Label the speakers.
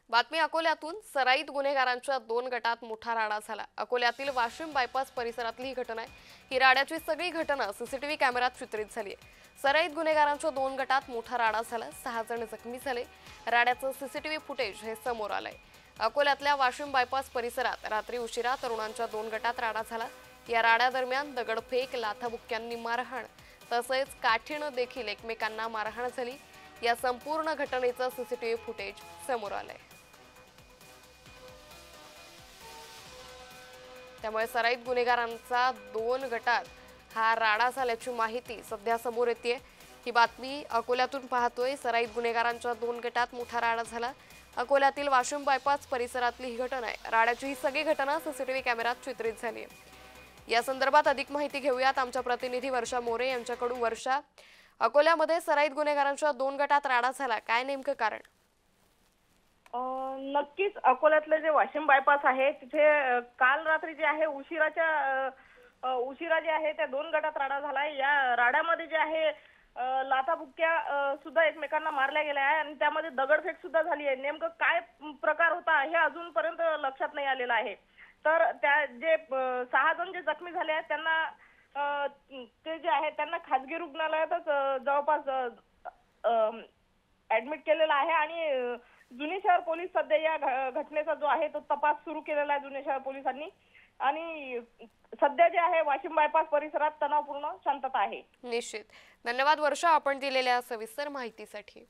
Speaker 1: बातमी अकोल्यातून सराईत गुन्हेगारांच्या 2 गटात मोठा राडा झाला। अकोल्यातील वाशिम बायपास परिसरातली ही घटना आहे। ही राड्याची सगळी घटना सीसीटीव्ही कॅमेऱ्यात चित्रित झाली आहे। सराईत गुन्हेगारांच्या 2 गटात मोठा राडा झाला। 6 जण जखमी झाले। राड्याचं सीसीटीव्ही फुटेज हे समोर आलंय। अकोल्यातल्या वाशिम बायपास परिसरात रात्री उशिरा तरुणांच्या 2 गटात राडा झाला। या राड्यादरम्यान दगडफेक, लाथाबुक्क्यांनी मारहाण तसेच काठीनं देखील एकमेकांना मारहाण झाली। या संपूर्ण घटनेचं सीसीटीव्ही फुटेज समोर आलंय। त्यामुळे सराईत गुन्हेगारांचा 2 गटात हा राडा झाल्याची माहिती सध्या समोर येते। ही बातमी अकोल्यातून पाहतोय। सराईत गुन्हेगारांच्या 2 गटात मोठा राडा झाला। अकोल्यातील वाशिम बायपास परिसरातली ही घटना आहे। राड्याची ही सगळी घटना सीसीटीव्ही कॅमेऱ्यात चित्रित झाली आहे। या संदर्भात अधिक माहिती घेऊयात आमच्या प्रतिनिधी वर्षा मोरे यांच्याकडून। वर्षा, अकोल्यामध्ये सराईत गुन्हेगारांच्या 2 गटात राडा झाला, काय नेमकं कारण?
Speaker 2: नक्कीच अकोल्यातले जे वाशिम बायपास आहे तिथे काल रात्री जे आहे उशिरा जे आहे त्या 2 गटात राडा झालाय। या राड्यामध्ये जे आहे लाथाबुक्क्या सुद्धा एकमेकांना मारल्या गेल्या आहे आणि त्यामध्ये दगडफेक सुद्धा झाली आहे। नेमकं काय प्रकार होता हे अजूनपर्यंत लक्षात नाही आलेलं आहे। तर त्या जे 6 जण जे जखमी झाले आहेत त्यांना ते जे आहे त्यांना खासगी रुग्णालयातच जवळपास ऍडमिट केलेलं आहे आणि जुने शहर पोलीस सध्या या घटनेचा जो आहे तो तपास सुरू केलेला आहे जुने शहर पोलिसांनी। आणि सध्या जे आहे वाशिम बायपास परिसरात तणावपूर्ण शांतता आहे।
Speaker 1: निश्चित। धन्यवाद वर्षा, आपण दिलेल्या सविस्तर माहितीसाठी।